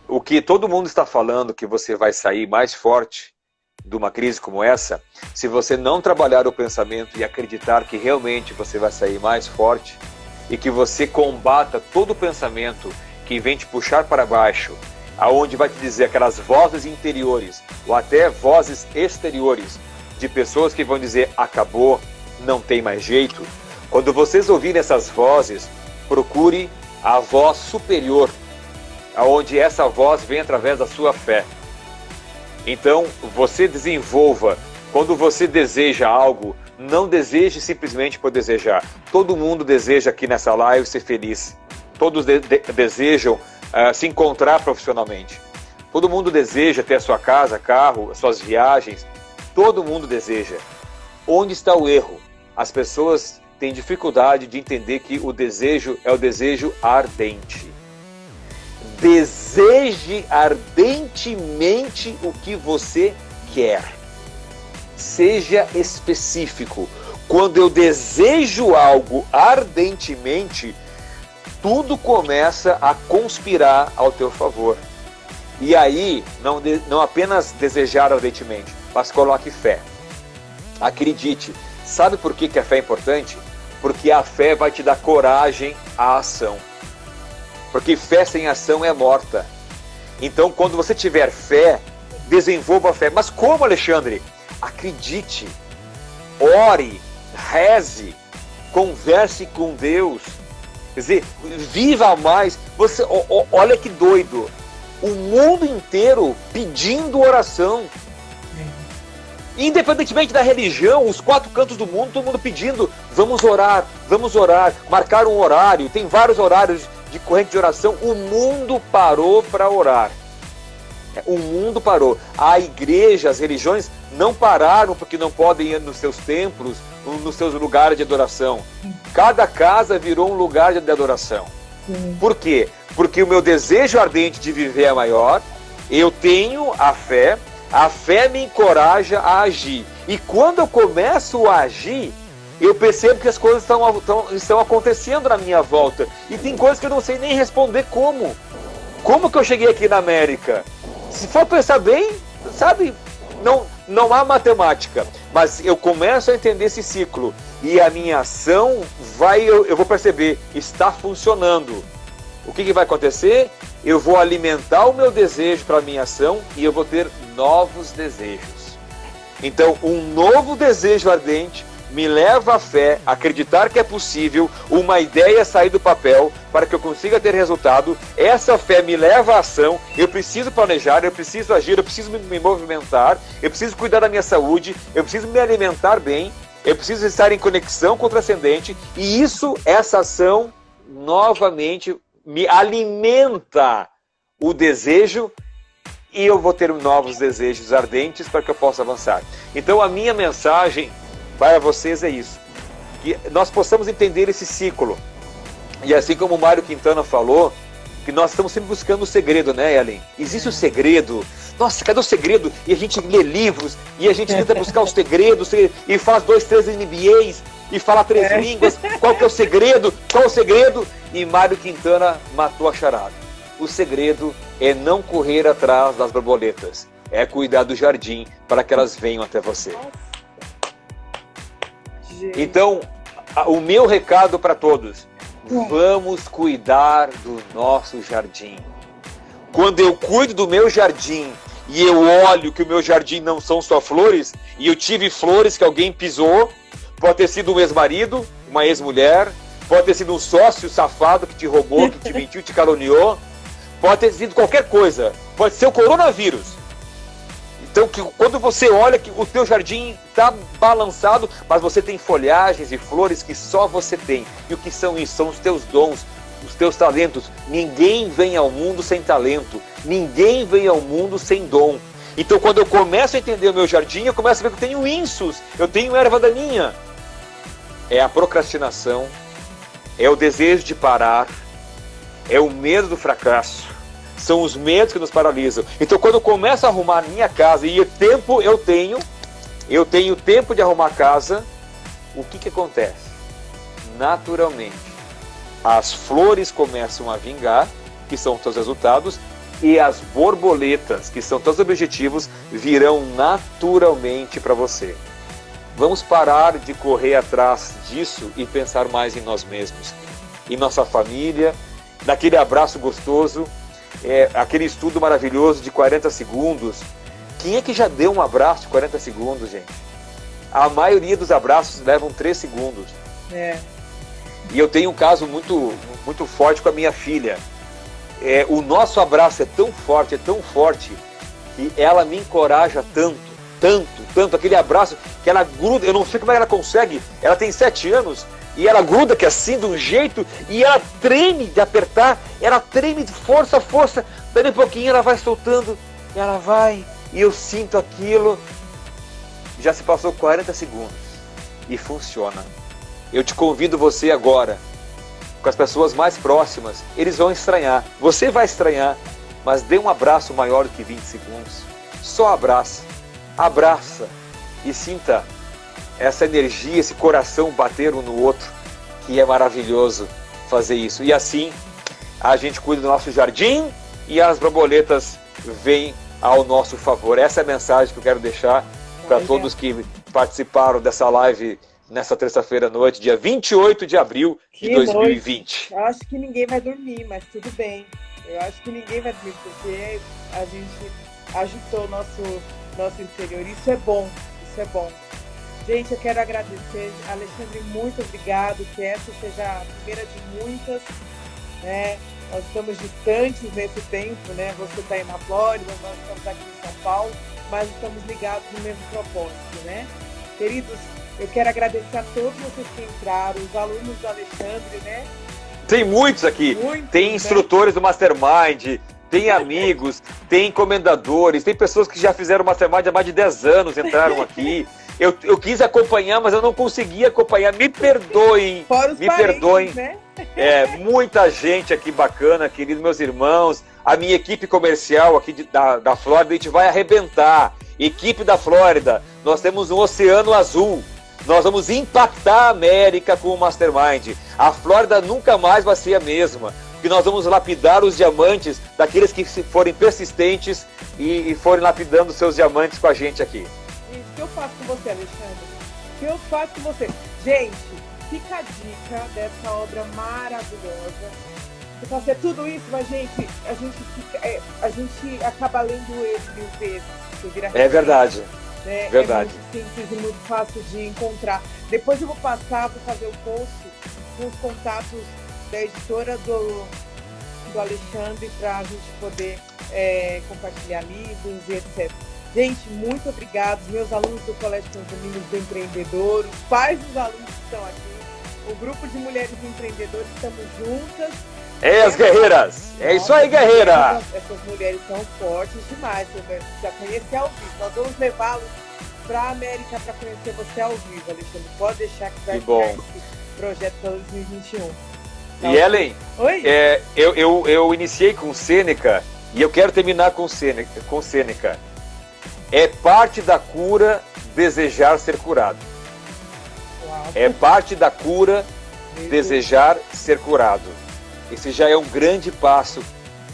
O que todo mundo está falando que você vai sair mais forte de uma crise como essa, se você não trabalhar o pensamento e acreditar que realmente você vai sair mais forte e que você combata todo o pensamento que vem te puxar para baixo, aonde vai te dizer aquelas vozes interiores ou até vozes exteriores de pessoas que vão dizer acabou, não tem mais jeito. Quando vocês ouvirem essas vozes, procure a voz superior, aonde essa voz vem através da sua fé. Então, você desenvolva, quando você deseja algo, não deseje simplesmente por desejar. Todo mundo deseja aqui nessa live ser feliz. Todos desejam se encontrar profissionalmente. Todo mundo deseja ter a sua casa, carro, as suas viagens. Todo mundo deseja. Onde está o erro? As pessoas têm dificuldade de entender que o desejo é o desejo ardente. Deseje ardentemente o que você quer. Seja específico. Quando eu desejo algo ardentemente, tudo começa a conspirar ao teu favor. E aí, não apenas desejar ardentemente, mas coloque fé. Acredite. Sabe por que a fé é importante? Porque a fé vai te dar coragem à ação. Porque fé sem ação é morta. Então, quando você tiver fé, desenvolva a fé. Mas como, Alexandre? Acredite, ore, reze, converse com Deus. Quer dizer, viva mais. Você, olha que doido. O mundo inteiro pedindo oração. Independentemente da religião, os 4 cantos do mundo, todo mundo pedindo, vamos orar, marcar um horário. Tem vários horários de corrente de oração. O mundo parou para orar. O mundo parou. A igreja, as religiões não pararam porque não podem ir nos seus templos, nos seus lugares de adoração. Cada casa virou um lugar de adoração. Por quê? Porque o meu desejo ardente de viver é maior, eu tenho a fé me encoraja a agir. E quando eu começo a agir, eu percebo que as coisas estão acontecendo na minha volta. E tem coisas que eu não sei nem responder como. Como que eu cheguei aqui na América? Se for pensar bem, sabe, não há matemática. Mas eu começo a entender esse ciclo. E a minha ação eu vou perceber, está funcionando. O que vai acontecer? eu vou alimentar o meu desejo para a minha ação e eu vou ter novos desejos. Então, um novo desejo ardente me leva à fé, acreditar que é possível uma ideia sair do papel para que eu consiga ter resultado. Essa fé me leva à ação, eu preciso planejar, eu preciso agir, eu preciso me movimentar, eu preciso cuidar da minha saúde, eu preciso me alimentar bem, eu preciso estar em conexão com o transcendente, e essa ação, novamente, me alimenta o desejo e eu vou ter novos desejos ardentes para que eu possa avançar. Então a minha mensagem para vocês é isso, que nós possamos entender esse ciclo. E assim como o Mário Quintana falou, que nós estamos sempre buscando o segredo, né, Ellen? Existe o segredo. Nossa, cadê o segredo? E a gente lê livros, e a gente tenta buscar os segredos, e faz 2, 3 MBAs, e fala 3 línguas. Qual que é o segredo? Qual é o segredo? E Mário Quintana matou a charada. O segredo é não correr atrás das borboletas. É cuidar do jardim para que elas venham até você. Então, o meu recado para todos: vamos cuidar do nosso jardim. Quando eu cuido do meu jardim e eu olho que o meu jardim não são só flores, e eu tive flores que alguém pisou, pode ter sido um ex-marido, uma ex-mulher, pode ter sido um sócio safado que te roubou, que te mentiu, te caluniou, pode ter sido qualquer coisa, pode ser o coronavírus. Então, quando você olha que o teu jardim está balançado, mas você tem folhagens e flores que só você tem. E o que são isso? São os teus dons, os teus talentos. Ninguém vem ao mundo sem talento. Ninguém vem ao mundo sem dom. Então, quando eu começo a entender o meu jardim, eu começo a ver que eu tenho insos, eu tenho erva daninha. É a procrastinação, é o desejo de parar, é o medo do fracasso. São os medos que nos paralisam. Então, quando eu começo a arrumar a minha casa, e tempo eu tenho tempo de arrumar a casa, o que acontece? Naturalmente, as flores começam a vingar, que são os seus resultados, e as borboletas, que são teus objetivos, virão naturalmente para você. Vamos parar de correr atrás disso e pensar mais em nós mesmos, em nossa família, naquele abraço gostoso, aquele estudo maravilhoso de 40 segundos. Quem é que já deu um abraço de 40 segundos, gente? A maioria dos abraços levam 3 segundos. E eu tenho um caso muito, muito forte com a minha filha. O nosso abraço é tão forte, que ela me encoraja tanto, aquele abraço que ela gruda. Eu não sei como é que ela consegue. Ela tem 7 anos e ela gruda que assim, de um jeito, e ela treme de apertar, ela treme de força, daí um pouquinho ela vai soltando, e ela vai, e eu sinto aquilo. Já se passou 40 segundos e funciona. Eu te convido você agora, com as pessoas mais próximas, eles vão estranhar, você vai estranhar, mas dê um abraço maior do que 20 segundos. Só abraça e sinta essa energia, esse coração bater um no outro, que é maravilhoso fazer isso. E assim a gente cuida do nosso jardim e as borboletas vêm ao nosso favor. Essa é a mensagem que eu quero deixar para todos que participaram dessa live nessa terça-feira à noite, dia 28 de abril de 2020. Eu acho que ninguém vai dormir, mas tudo bem. Eu acho que ninguém vai dormir, porque a gente agitou nosso interior. Isso é bom. Gente, eu quero agradecer. Alexandre, muito obrigado. Que essa seja a primeira de muitas, né? Nós estamos distantes nesse tempo, né? Você está aí na Flórida, nós estamos aqui em São Paulo, mas estamos ligados no mesmo propósito, né? Queridos, eu quero agradecer a todos vocês que entraram, os alunos do Alexandre, né? Tem muitos aqui. Tem instrutores do Mastermind, tem amigos, tem comendadores, tem pessoas que já fizeram Mastermind há mais de 10 anos, entraram aqui. Eu quis acompanhar, mas eu não consegui acompanhar. Me perdoem. Perdoem. Né? Muita gente aqui bacana, queridos meus irmãos. A minha equipe comercial aqui da Flórida, a gente vai arrebentar. Equipe da Flórida, nós temos um oceano azul. Nós vamos impactar a América com o Mastermind. A Flórida nunca mais vai ser a mesma. Porque nós vamos lapidar os diamantes daqueles que forem persistentes e forem lapidando seus diamantes com a gente aqui. O que eu faço com você, Alexandre? O que eu faço com você? Gente, fica a dica dessa obra maravilhosa. Você fala assim, é tudo isso, mas a gente acaba lendo ele 1000 vezes. É verdade. Verdade. É muito simples e muito fácil de encontrar. Depois eu vou fazer o post com os contatos da editora do Alexandre para a gente poder compartilhar livros e etc. Gente, muito obrigada. Meus alunos do Colégio Condomínios do Empreendedor, os pais dos alunos que estão aqui, o grupo de mulheres empreendedoras, estamos juntas. As guerreiras! É isso aí, guerreira! Essas mulheres são fortes demais. Você já conhecer ao vivo. Nós vamos levá-los para a América para conhecer você ao vivo, Alexandre. Pode deixar que vai ficar esse projeto para 2021. Tá, e Ellen, oi? Eu iniciei com Sêneca e eu quero terminar com Sêneca. É parte da cura desejar ser curado. Uau. É parte da cura desejar ser curado. Esse já é um grande passo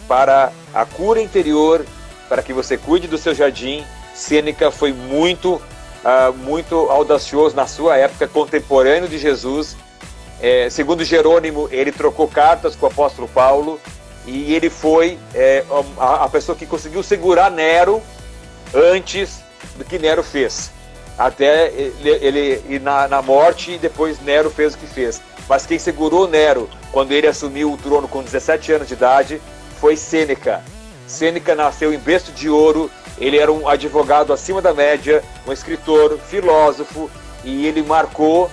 para a cura interior, para que você cuide do seu jardim. Sêneca foi muito audacioso na sua época, contemporâneo de Jesus. Segundo Jerônimo, ele trocou cartas com o apóstolo Paulo e ele foi a pessoa que conseguiu segurar Nero antes do que Nero fez. Até ele ir na morte, e depois Nero fez o que fez. Mas quem segurou Nero quando ele assumiu o trono com 17 anos de idade foi Sêneca. Sêneca nasceu em berço de ouro, ele era um advogado acima da média, um escritor, filósofo, e ele marcou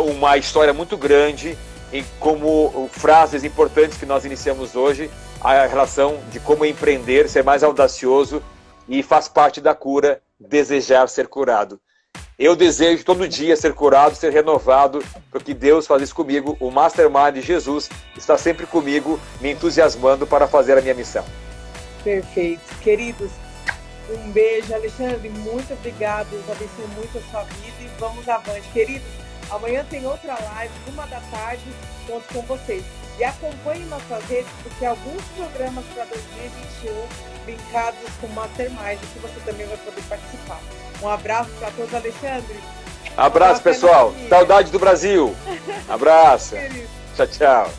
uma história muito grande, e como frases importantes que nós iniciamos hoje, a relação de como empreender, ser mais audacioso, e faz parte da cura desejar ser curado. Eu desejo todo dia ser curado, ser renovado, porque Deus faz isso comigo. O Mastermind de Jesus está sempre comigo, me entusiasmando para fazer a minha missão. Perfeito. Queridos, um beijo. Alexandre, muito obrigado. Deus abençoe muito a sua vida e vamos avante. Queridos, amanhã tem outra live, 13h, conto com vocês. E acompanhe nossas redes, porque alguns programas para 2021 linkados com Mastermind, que você também vai poder participar. Um abraço para todos, Alexandre. Abraço, pessoal. Saudade do Brasil. Abraço. Tchau, tchau.